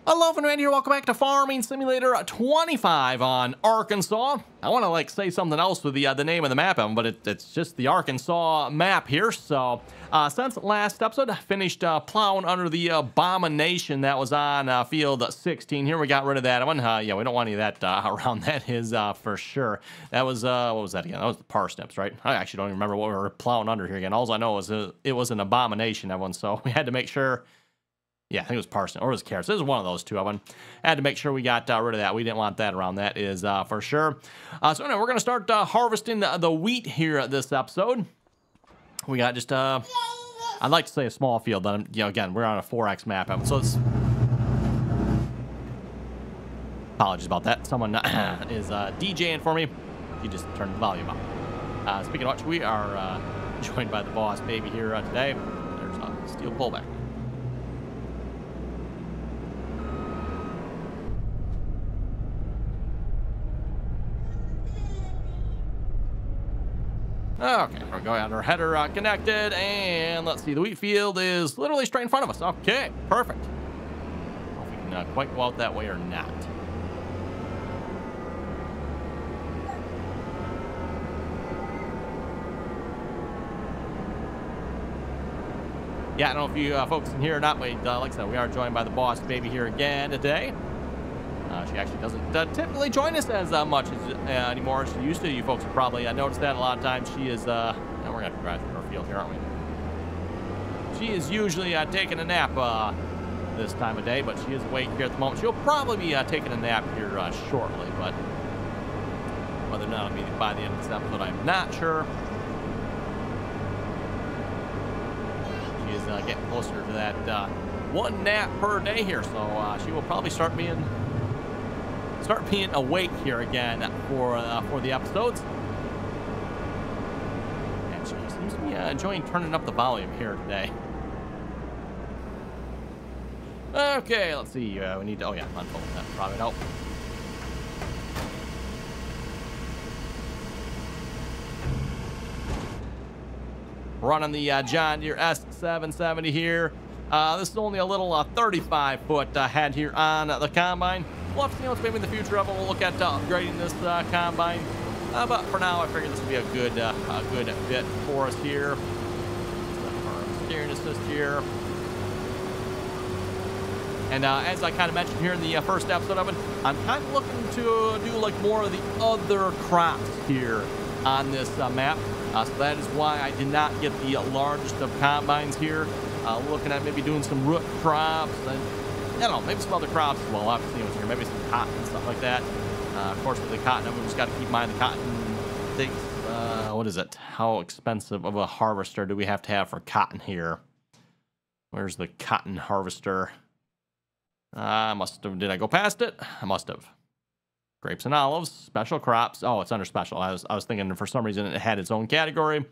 Hello, Fernand here. Welcome back to Farming Simulator 25 on Arkansas. I want to say something else with the name of the map, but it's just the Arkansas map here. So since last episode, I finished plowing under the abomination that was on field 16. Here we got rid of that one. Yeah, we don't want any of that around that is for sure. That was what was that again? That was the parsnips, right? I actually don't even remember what we were plowing under here again. All I know is it was an abomination, that one. So we had to make sure. Yeah, I think it was parsnip or it was carrots. It was one of those two of them. Had to make sure we got rid of that. We didn't want that around. That is for sure. So anyway, we're going to start harvesting the wheat here this episode. We got just, I'd like to say a small field, but again, we're on a 4X map. So it's... Apologies about that. Someone is DJing for me. You just turned the volume up. Speaking of which, we are joined by the boss baby here today. There's a steel pullback. Okay, we're going on our header connected, and let's see, the wheat field is literally straight in front of us. Okay, perfect. I don't know if we can quite go out that way or not. Yeah, I don't know if you folks in here or not, but like I said, we are joined by the boss baby here again today. She actually doesn't typically join us as much as anymore as she used to. You folks have probably noticed that a lot of times. She is, now we're going to drive through our field here, aren't we? She is usually taking a nap this time of day, but she is awake here at the moment. She'll probably be taking a nap here shortly, but whether or not it'll be by the end of this episode, I'm not sure. She is getting closer to that one nap per day here, so she will probably start being awake here again for the episodes. And she seems to be enjoying turning up the volume here today. Okay, let's see. We need to, oh yeah, unfold that. Probably help. Running the John Deere S770 here. This is only a little 35-foot head here on the combine. We'll have to see what's maybe in the future of it. We'll look at upgrading this combine. But for now, I figured this would be a good fit for us here. Our steering assist here. And as I kind of mentioned here in the first episode of it, I'm kind of looking to do like more of the other crops here on this map. So that is why I did not get the largest of combines here. Looking at maybe doing some root crops and I don't know, maybe some other crops as well. I'll have to see what's here. Maybe some cotton and stuff like that. Of course, with the cotton, we just got to keep in mind the cotton takes, what is it? How expensive of a harvester do we have to have for cotton here? Where's the cotton harvester? I must have, did I go past it? I must have. Grapes and olives, special crops. Oh, it's under special. I was thinking for some reason it had its own category.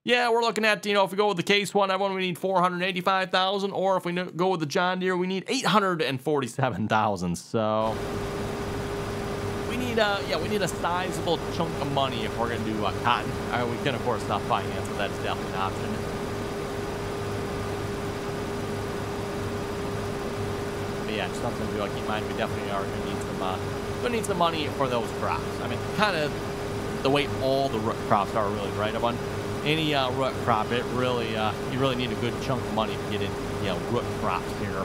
Yeah, we're looking at, if we go with the case one, we need 485,000, or if we go with the John Deere, we need 847,000. So we need a sizable chunk of money if we're going to do cotton. We can of course finance it. That's definitely an option. But yeah, just something to keep in mind. We definitely are going to need some money for those crops. I mean, kind of the way all the root crops are really, right? Any root crop, it really you really need a good chunk of money to get in, root crops here.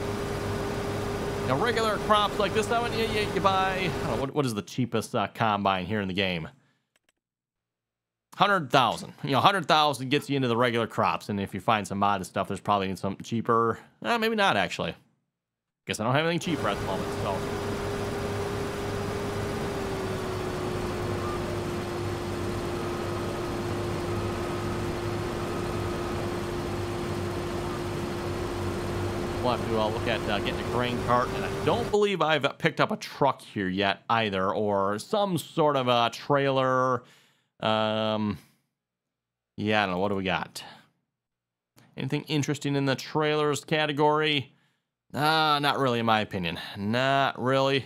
Regular crops like this one, you buy. I don't know, what is the cheapest combine here in the game? 100,000. 100,000 gets you into the regular crops, and if you find some modest stuff, there's probably something cheaper. Maybe not actually. Guess I don't have anything cheaper at the moment. So. We'll have to look at getting a grain cart, and I don't believe I've picked up a truck here yet either, or some sort of a trailer. Yeah, I don't know. What do we got? Anything interesting in the trailers category? Not really, in my opinion. Not really.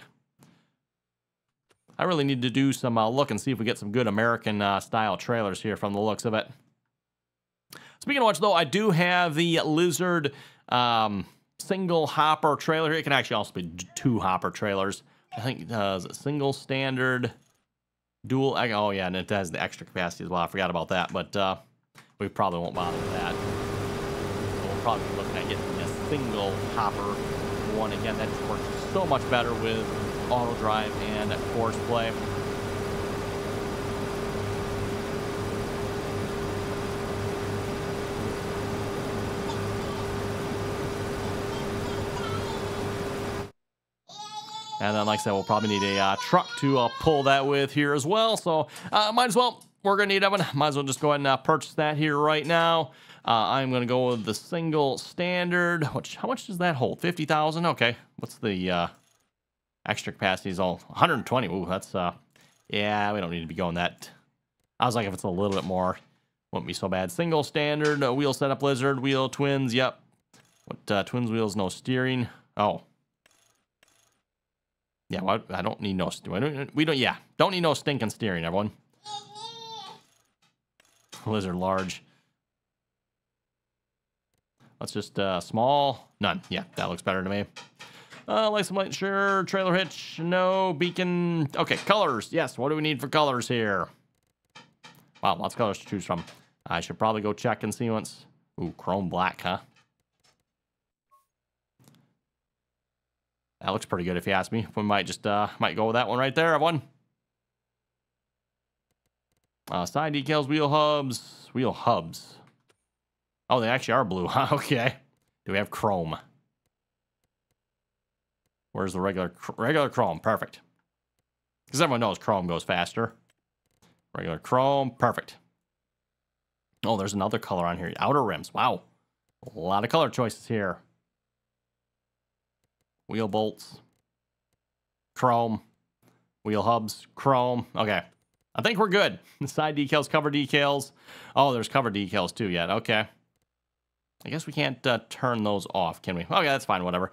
I really need to do some look and see if we get some good American style trailers here from the looks of it. Speaking of which, though, I do have the Lizard single hopper trailer here. It can actually also be 2 hopper trailers. I think it does a single standard, dual. Oh yeah, and it has the extra capacity as well. I forgot about that, but we probably won't bother with that. So we'll probably be looking at getting a single hopper one. Again, that just works so much better with auto drive and course play. And then, like I said, we'll probably need a truck to pull that with here as well. So might as well, we're going to need that one. Might as well just go ahead and purchase that here right now. I'm going to go with the single standard. How much does that hold? 50,000? Okay. What's the extra capacity? Is all 120. Ooh, that's, yeah, we don't need to be going that. I was like, if it's a little bit more, wouldn't be so bad. Single standard, wheel setup, Lizard, wheel twins. Yep. What, twins wheels, no steering. Oh. Yeah, well, I don't need no steering. Don't need no stinking steering, everyone. Lizard large. Let's just small. None. Yeah, that looks better to me. License plate, sure. Trailer hitch, no. Beacon. Okay, colors. Yes, what do we need for colors here? Wow, lots of colors to choose from. I should probably go check and see once. Ooh, chrome black, huh? That looks pretty good if you ask me. We might just might go with that one right there, everyone. Side decals, wheel hubs. Oh, they actually are blue, huh? Okay. Do we have chrome? Where's the regular chrome? Perfect. Because everyone knows chrome goes faster. Regular chrome, perfect. Oh, there's another color on here. Outer rims. Wow. A lot of color choices here. Wheel bolts, chrome, wheel hubs, chrome. Okay, I think we're good. Side decals, cover decals. Oh, there's cover decals too yet. Okay. I guess we can't turn those off, can we? Okay, that's fine, whatever.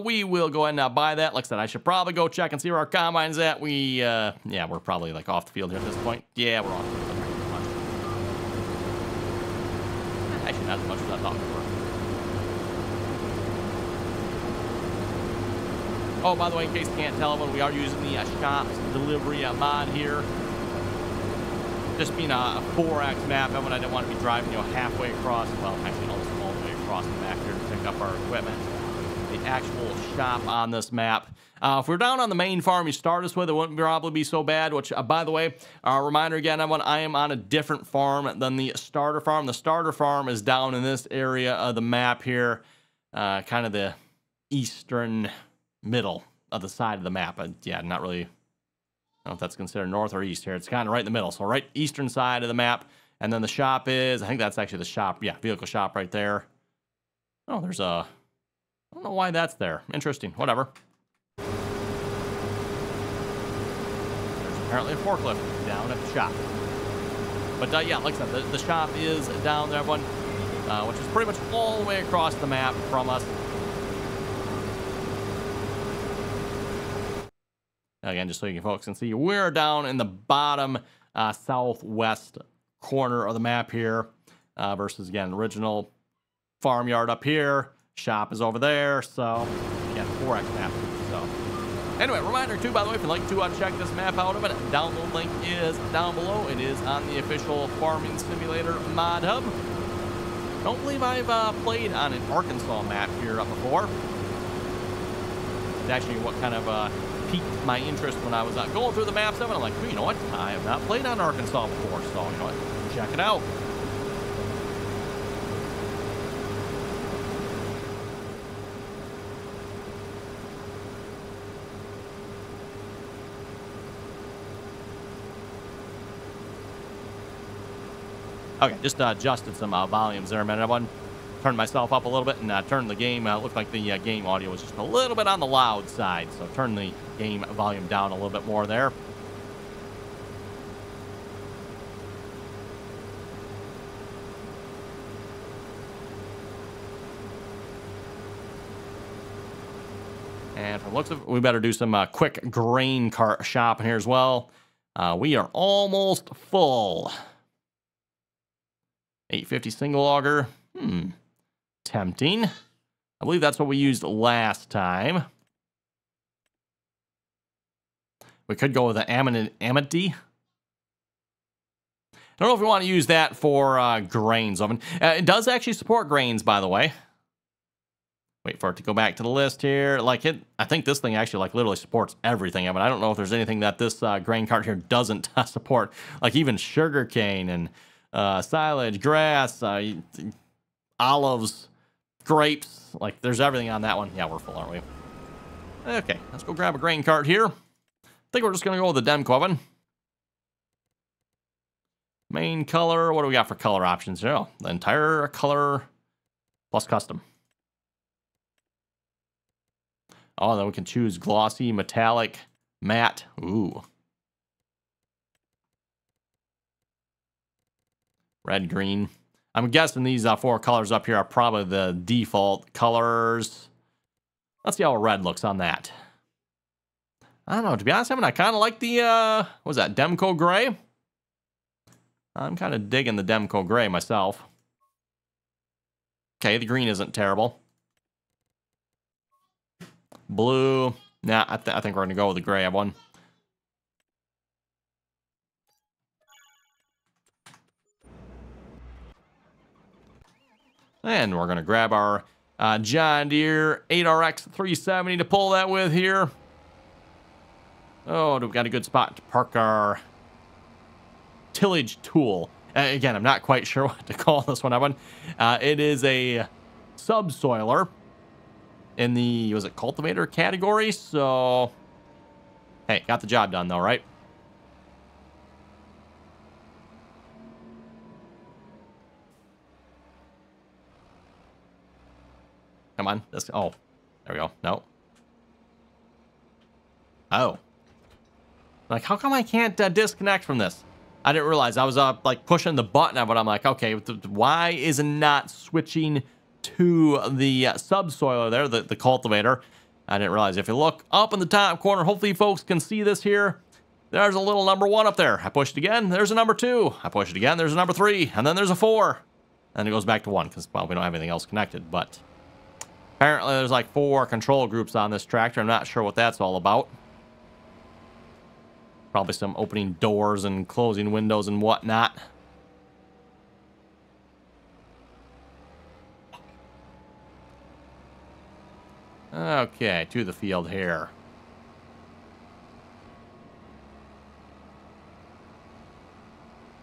We will go ahead and buy that. Like I said, I should probably go check and see where our combine's at. Yeah, we're probably like off the field here at this point. Yeah, we're off the field. Actually, not as much as I thought we were. Oh, by the way, in case you can't tell, we are using the shop's delivery mod here. Just being a 4X map, I didn't want to be driving, halfway across, well, actually almost all the way across the map here to pick up our equipment. The actual shop on this map. If we're down on the main farm you start us with, it wouldn't probably be so bad, which, by the way, reminder again, I am on a different farm than the starter farm. The starter farm is down in this area of the map here, kind of the eastern middle of the side of the map. Yeah, not really, I don't know if that's considered north or east here. It's kind of right in the middle. So right eastern side of the map. And then the shop is, I think that's actually the shop. Yeah, vehicle shop right there. Oh, there's a, I don't know why that's there. Interesting. Whatever. There's apparently a forklift down at the shop. But yeah, like I said, the shop is down there, everyone, which is pretty much all the way across the map from us. Again, just so you folks can see, we're down in the bottom southwest corner of the map here versus, again, original farmyard up here. Shop is over there. So, yeah, 4X map. So, anyway, reminder, too, by the way, if you'd like to check this map out, the download link is down below. It is on the official Farming Simulator mod hub. Don't believe I've played on an Arkansas map here before. It's actually what kind of piqued my interest when I was going through the maps of it. I'm like, well, you know what? I have not played on Arkansas before, so you know what? Check it out. Okay, just adjusted some volumes there a minute. I turned myself up a little bit and turned the game. Looked like the game audio was just a little bit on the loud side, so turn the game volume down a little bit more there. And from the looks of it, we better do some quick grain cart shopping here as well. We are almost full. 850 single auger. Tempting. I believe that's what we used last time. We could go with the amity. I don't know if we want to use that for grains oven. It does actually support grains, by the way. Wait for it to go back to the list here. Like I think this thing actually like literally supports everything. I mean, I don't know if there's anything that this grain cart here doesn't support. Like even sugarcane and silage, grass, olives, grapes. Like there's everything on that one. Yeah, we're full, aren't we? Okay, let's go grab a grain cart here. I think we're just gonna go with the Demco oven. Main color. What do we got for color options here? Oh, the entire color plus custom. Oh, then we can choose glossy, metallic, matte. Ooh. Red, green. I'm guessing these 4 colors up here are probably the default colors. Let's see how red looks on that. I don't know. To be honest, I kind of like the, what was that, Demco Gray? I'm kind of digging the Demco Gray myself. Okay, the green isn't terrible. Blue. Nah, I think we're going to go with the gray one. And we're going to grab our John Deere 8RX 370 to pull that with here. Oh, we've got a good spot to park our tillage tool. Again, I'm not quite sure what to call this one. It is a subsoiler in the, was it cultivator category? So, hey, got the job done though, right? Come on. Oh, there we go. No. Oh. Like, how come I can't disconnect from this? I didn't realize I was like pushing the button, but I'm like, okay, why is it not switching to the subsoiler there, the cultivator? I didn't realize. If you look up in the top corner, hopefully you folks can see this here. There's a little number 1 up there. I pushed again, there's a number 2. I pushed it again, there's a number 3, and then there's a 4. And it goes back to 1 because, well, we don't have anything else connected. But apparently there's like 4 control groups on this tractor. I'm not sure what that's all about. Probably some opening doors and closing windows and whatnot. Okay, to the field here.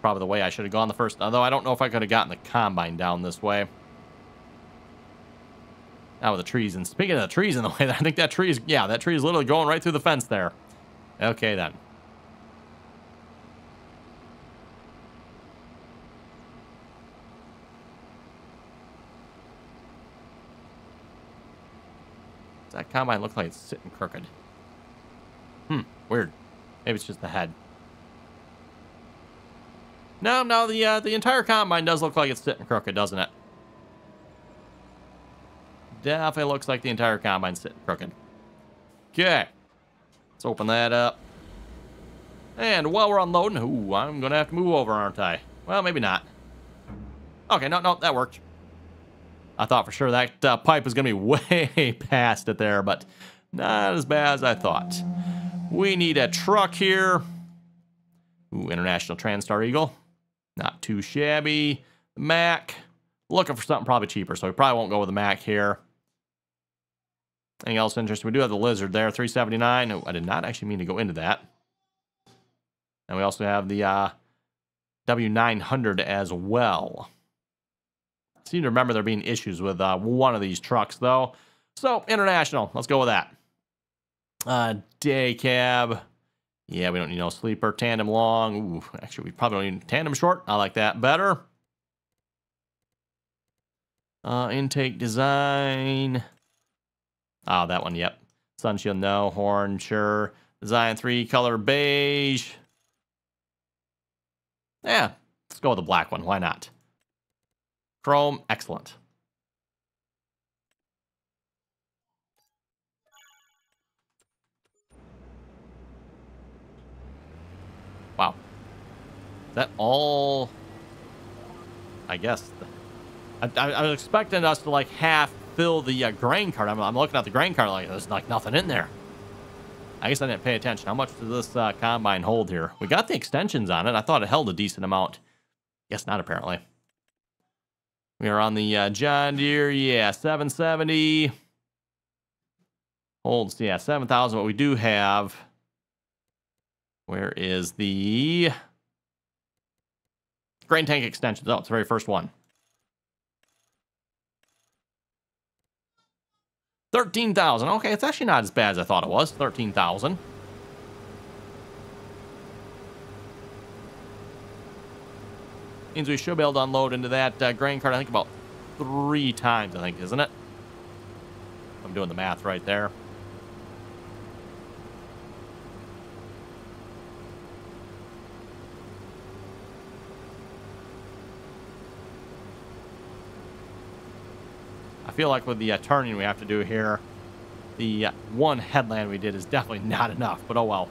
Probably the way I should have gone the first, although I don't know if I could have gotten the combine down this way. Now with the trees, and speaking of the trees in the way, I think that tree is, yeah, that tree is literally going right through the fence there. Okay then. Does that combine look like it's sitting crooked? Weird. Maybe it's just the head. No, the entire combine does look like it's sitting crooked, doesn't it? Definitely looks like the entire combine's sitting crooked. Okay. Let's open that up. And while we're unloading, ooh, I'm going to have to move over, aren't I? Well, maybe not. Okay, no, that worked. I thought for sure that pipe was going to be way past it there, but not as bad as I thought. We need a truck here. Ooh, International TranStar Eagle. Not too shabby. Mac. Looking for something probably cheaper, so we probably won't go with the Mac here. Anything else interesting? We do have the Lizard there, $379. Oh, I did not actually mean to go into that. And we also have the W900 as well. I seem to remember there being issues with one of these trucks, though. So, International. Let's go with that. Day cab. Yeah, we don't need no sleeper. Tandem long. Ooh, actually, we probably don't need tandem short. I like that better. Intake design. Oh, that one, yep. Sunshield, no. Horn, sure. Design 3, color beige. Yeah, let's go with the black one. Why not? Chrome, excellent. Wow. Is that all? I guess. I was expecting us to like half fill the grain cart. I'm looking at the grain cart like there's like nothing in there. I guess I didn't pay attention. How much does this combine hold here? We got the extensions on it. I thought it held a decent amount. Guess not, apparently. We are on the John Deere, yeah, 770. Holds, yeah, 7,000. What we do have, where is the grain tank extensions? Oh, it's the very first one. 13,000. Okay, it's actually not as bad as I thought it was. 13,000. Means we should be able to unload into that grain cart, I think, about 3 times, I think, isn't it? I'm doing the math right there. I feel like with the turning we have to do here, the one headland we did is definitely not enough, but oh well.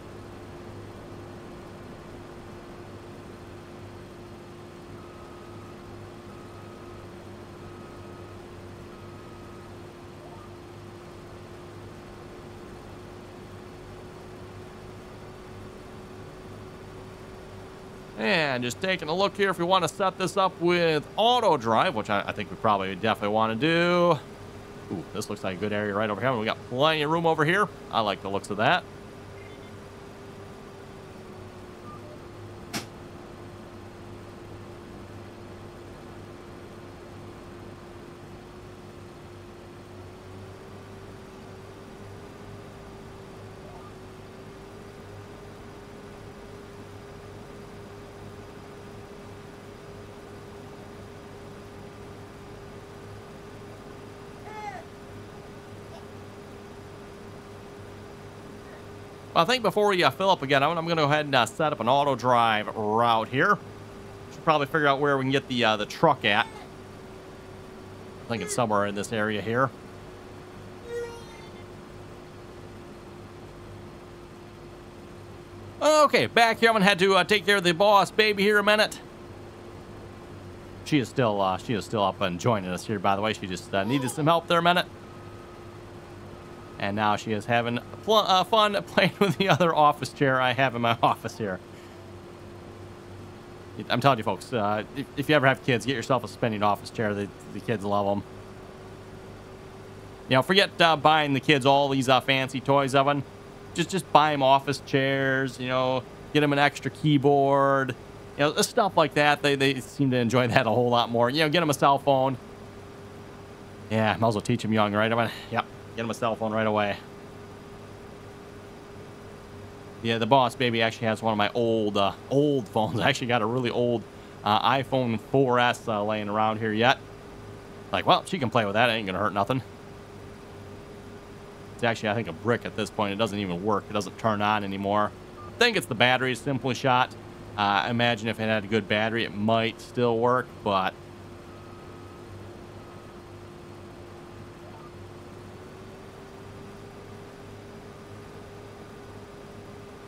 And just taking a look here, if we want to set this up with auto drive, which I think we probably definitely want to do. Ooh, this looks like a good area right over here. We got plenty of room over here. I like the looks of that. I think before we fill up again, I'm going to go ahead and set up an auto drive route here. Should probably figure out where we can get the truck at. I think it's somewhere in this area here. Okay, back here. I'm going to have to take care of the boss baby here a minute. She is still up and joining us here, by the way. She just needed some help there a minute. And now she is having fun playing with the other office chair I have in my office here. I'm telling you, folks, if you ever have kids, get yourself a spinning office chair. The kids love them. You know, forget buying the kids all these fancy toys of them. Just buy them office chairs, you know, get them an extra keyboard. You know, stuff like that. They seem to enjoy that a whole lot more. You know, get them a cell phone. Yeah, might as well teach them young, right? Yep. Get him a cell phone right away. Yeah, the boss baby actually has one of my old phones. I actually got a really old iPhone 4S laying around here yet. Like, well, she can play with that. It ain't gonna hurt nothing. It's actually, I think, a brick at this point. It doesn't even work. It doesn't turn on anymore. I think it's the battery is simply shot. I imagine if it had a good battery, it might still work, but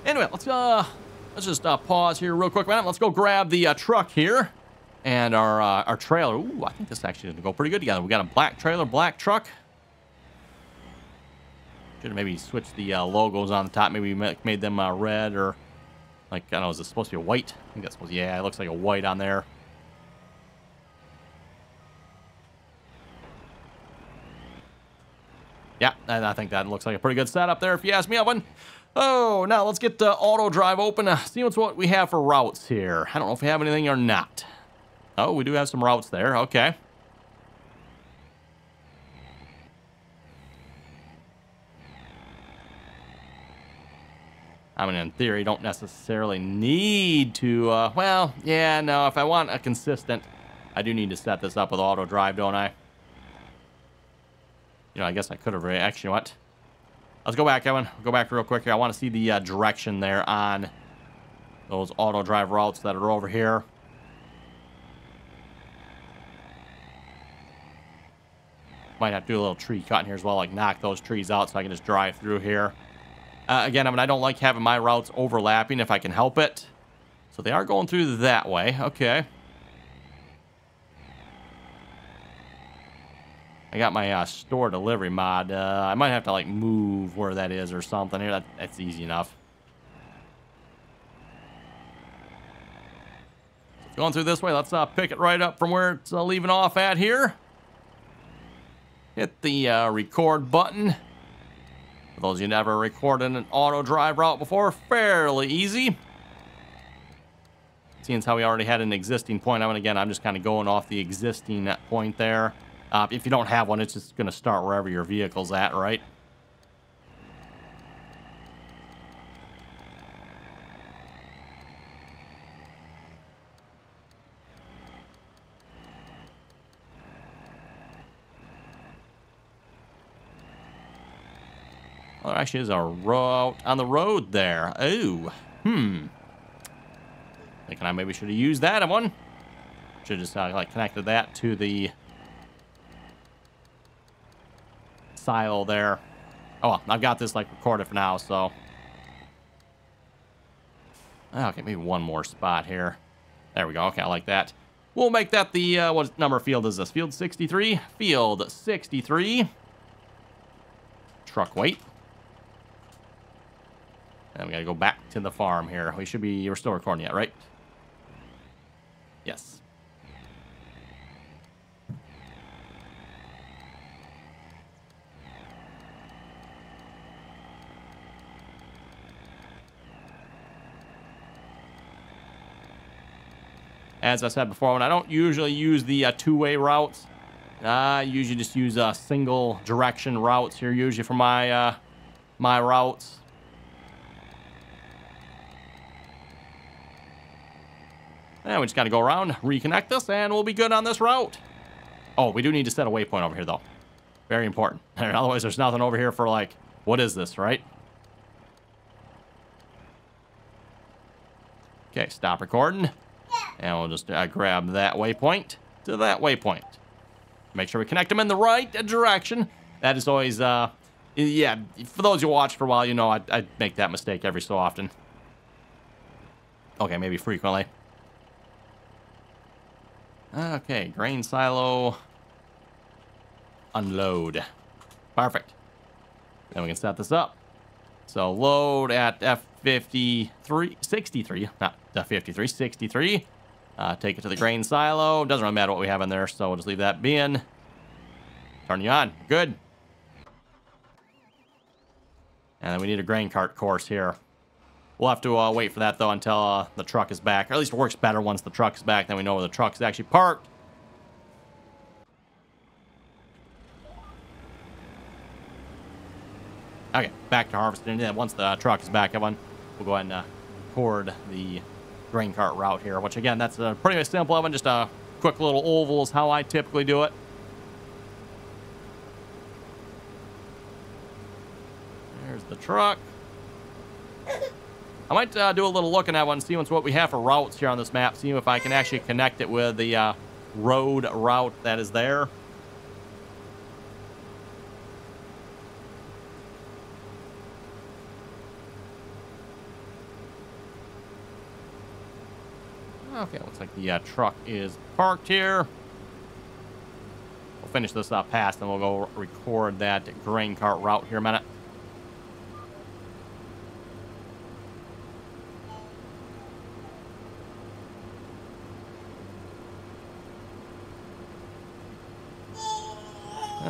anyway, let's just pause here real quick, man. Let's go grab the truck here and our trailer. Ooh, I think this actually is gonna go pretty good together. We got a black trailer, black truck. Should have maybe switched the logos on the top. Maybe made them red or like, I don't know, is this supposed to be a white? I think that's supposed to, yeah, it looks like a white on there. Yeah, and I think that looks like a pretty good setup there if you ask me, Owen. Oh, now let's get auto drive open. See what we have for routes here. I don't know if we have anything or not. Oh, we do have some routes there. Okay. I mean, in theory, don't necessarily need to, well, yeah, no, if I want a consistent, I do need to set this up with auto drive, don't I? You know, I guess I could have, actually, what? Let's go back, Evan. Go back real quick here. I want to see the direction there on those auto drive routes that are over here. Might have to do a little tree cut in here as well, like knock those trees out so I can just drive through here. Again, I mean, I don't like having my routes overlapping if I can help it. So they are going through that way. Okay. I got my store delivery mod. I might have to like move where that is or something here. That's easy enough. Going through this way, let's pick it right up from where it's leaving off at here. Hit the record button. For those of you who never recorded an auto drive route before, fairly easy. Seeing as how we already had an existing point, again, I'm just kind of going off the existing point there. If you don't have one, it's just going to start wherever your vehicle's at, right? Well, there actually is a route on the road there. Oh, thinking I maybe should have used that one. Should have just like connected that to the silo there. Oh well, I've got this like recorded for now, so okay, maybe one more spot here. There we go. Okay, I like that. We'll make that the what number field is this? Field 63. Field 63. Truck weight. And we gotta go back to the farm here. We're still recording yet, right? Yes. As I said before, when I don't usually use the two-way routes, I usually just use single direction routes here, usually for my my routes. And we just got to go around, reconnect this, and we'll be good on this route. Oh, we do need to set a waypoint over here, though. Very important. Otherwise, there's nothing over here for, like, what is this, right? Okay, stop recording. And we'll just grab that waypoint to that waypoint. Make sure we connect them in the right direction. That is always, yeah, for those who watch for a while, you know I make that mistake every so often. Okay, maybe frequently. Okay, grain silo. Unload. Perfect. Then we can set this up. So load at F53, 63, not F53, 63. Take it to the grain silo. Doesn't really matter what we have in there, so we'll just leave that being. Turn you on. Good. And then we need a grain cart course here. We'll have to wait for that, though, until the truck is back. Or at least it works better once the truck is back. Then we know where the truck is actually parked. Okay, back to harvesting. And then once the truck is back, we'll go ahead and record the grain cart route here. Which, again, that's a pretty simple one. Just a quick little oval is how I typically do it. There's the truck. I might do a little looking at one, see what we have for routes here on this map, see if I can actually connect it with the road route that is there. Okay, looks like the truck is parked here. We'll finish this up past, and we'll go record that grain cart route here in a minute.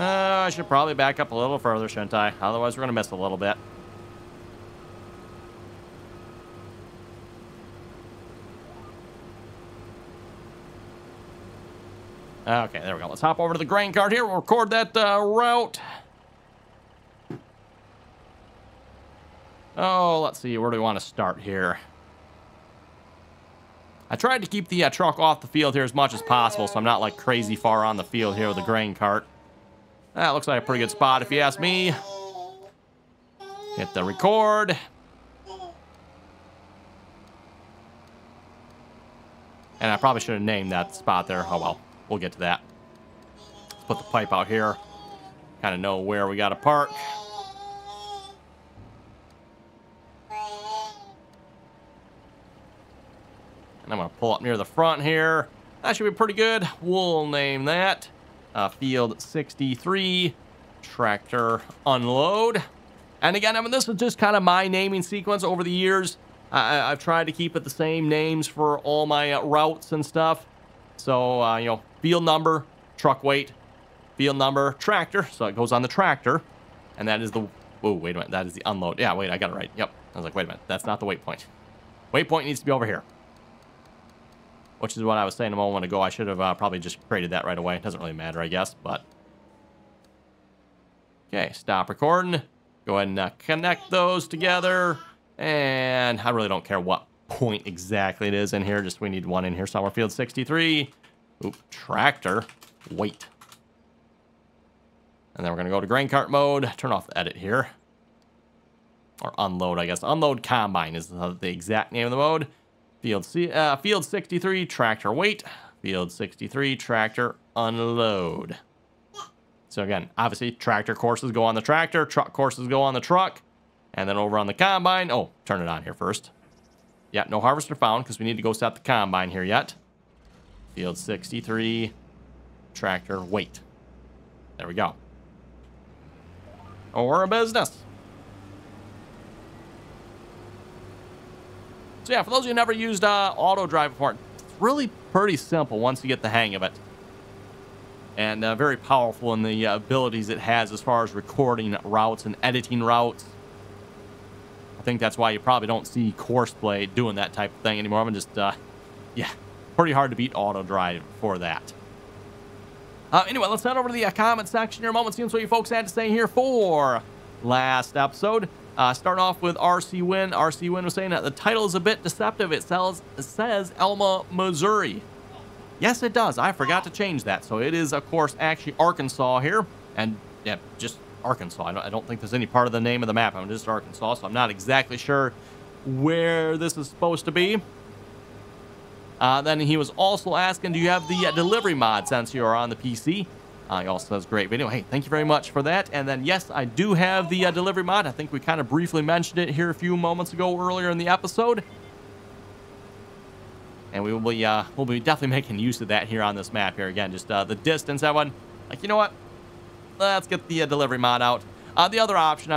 I should probably back up a little further, shouldn't I? Otherwise, we're going to miss a little bit. Okay, there we go. Let's hop over to the grain cart here. We'll record that route. Oh, let's see. Where do we want to start here? I tried to keep the truck off the field here as much as possible, so I'm not like crazy far on the field here with the grain cart. That looks like a pretty good spot if you ask me. Hit the record. And I probably should have named that spot there. Oh well, we'll get to that. Let's put the pipe out here. Kind of know where we got to park. And I'm going to pull up near the front here. That should be pretty good. We'll name that Field 63, tractor unload. And again, I mean, this is just kind of my naming sequence over the years. I've tried to keep it the same names for all my routes and stuff. So, you know, field number, truck weight, field number, tractor. So it goes on the tractor. And that is the... Oh, wait a minute. That is the unload. Yeah, wait, I got it right. Yep. I was like, wait a minute. That's not the waypoint. Waypoint needs to be over here. Which is what I was saying a moment ago. I should have probably just created that right away. It doesn't really matter, I guess, but... Okay, stop recording. Go ahead and connect those together. And I really don't care what point exactly it is in here. Just we need one in here somewhere. Field 63. Oop, tractor. Wait. And then we're going to go to grain cart mode. Turn off the edit here. Or unload, I guess. Unload combine is the exact name of the mode. Field 63, tractor wait. Field 63, tractor unload. So again, obviously, tractor courses go on the tractor. Truck courses go on the truck. And then over on the combine. Oh, turn it on here first. Yeah, no harvester found because we need to go set the combine here yet. Field 63, tractor wait. There we go. Oh, we're a business. So yeah, for those of you who never used auto drive before, it's really pretty simple once you get the hang of it. And very powerful in the abilities it has as far as recording routes and editing routes. I think that's why you probably don't see Courseplay doing that type of thing anymore. I'm just, yeah, pretty hard to beat auto drive for that. Anyway, let's head over to the comment section here a moment, see what you folks had to say here for last episode. Starting off with RC Win. RC Win was saying that the title is a bit deceptive. It says Elma, Missouri. Yes, it does. I forgot to change that. So it is, of course, actually Arkansas here. And, yeah, just Arkansas. I don't think there's any part of the name of the map. I'm just Arkansas, so I'm not exactly sure where this is supposed to be. Then he was also asking, do you have the delivery mod since you're on the PC? He also says, great video. Hey, thank you very much for that. And then, yes, I do have the delivery mod. I think we kind of briefly mentioned it here a few moments ago earlier in the episode. And we'll be definitely making use of that here on this map here. Again, just the distance, everyone. Like, you know what? Let's get the delivery mod out. The other option,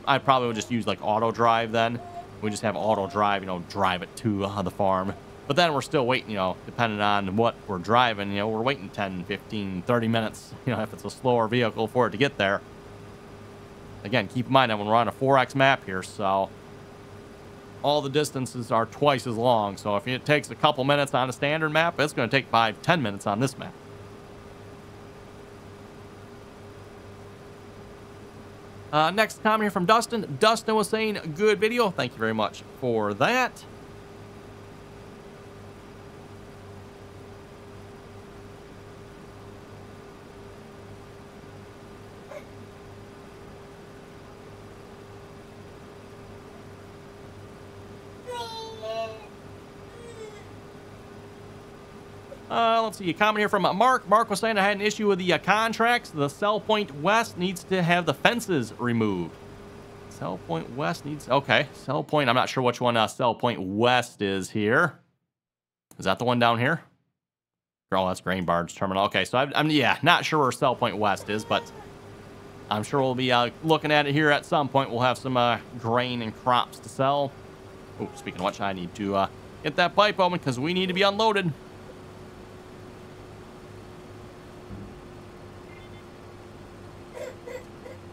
I probably would just use, like, auto drive then. We just have auto drive, you know, drive it to the farm. But then we're still waiting, you know, depending on what we're driving, you know, we're waiting 10, 15, 30 minutes, you know, if it's a slower vehicle for it to get there. Again, keep in mind that when we're on a 4X map here, so all the distances are twice as long. So if it takes a couple minutes on a standard map, it's going to take 5-10 minutes on this map. Next comment here from Dustin. Dustin was saying, good video. Thank you very much for that. Let's see, a comment here from Mark. Mark was saying I had an issue with the contracts. The Cell Point West needs to have the fences removed. Cell Point West needs... Okay, Cell Point. I'm not sure which one Cell Point West is here. Is that the one down here? Oh, that's Grain Barge Terminal. Okay, so I'm yeah, not sure where Cell Point West is, but I'm sure we'll be looking at it here at some point. We'll have some grain and crops to sell. Oh, speaking of which, I need to get that pipe open because we need to be unloaded.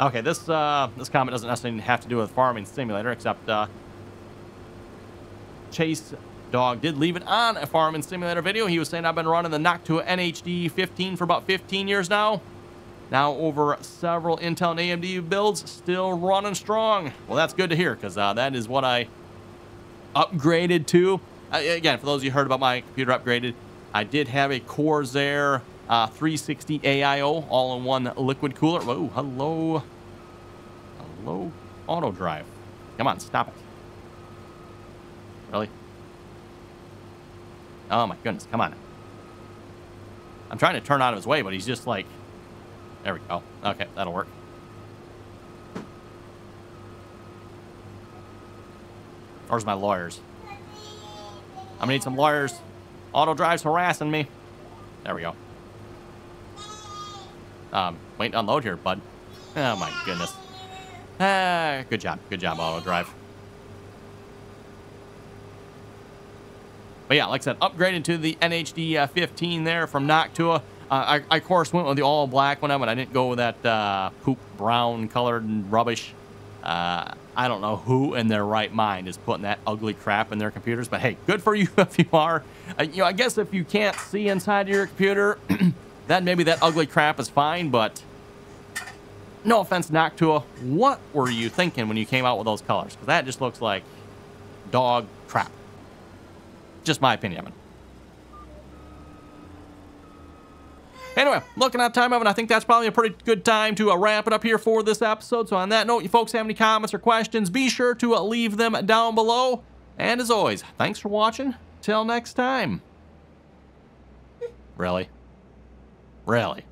Okay, this comment doesn't necessarily have to do with Farming Simulator, except Chase Dog did leave it on a Farming Simulator video. He was saying, I've been running the Noctua NHD 15 for about 15 years now. Now over several Intel and AMD builds, still running strong. Well, that's good to hear, because that is what I upgraded to. Again, for those of you who heard about my computer upgraded, I did have a Corsair 360 AIO all-in-one liquid cooler. Whoa, hello. Hello, auto drive. Come on, stop it. Really? Oh my goodness, come on. I'm trying to turn out of his way, but he's just like... There we go. Okay, that'll work. Where's my lawyers? I'm gonna need some lawyers. Auto drive's harassing me. There we go. waiting to unload here, bud. Oh, my goodness. Good job. Good job, auto drive. But yeah, like I said, upgraded to the NHD 15 there from Noctua. I of course went with the all black one, but I didn't go with that poop brown colored rubbish. I don't know who in their right mind is putting that ugly crap in their computers, but hey, good for you if you are. You know, I guess if you can't see inside your computer, then maybe that ugly crap is fine, but no offense, Noctua, what were you thinking when you came out with those colors? Because that just looks like dog crap. Just my opinion. Anyway, looking at time, Evan, I think that's probably a pretty good time to wrap it up here for this episode. So on that note, you folks have any comments or questions, be sure to leave them down below. And as always, thanks for watching. Till next time. Really? Really?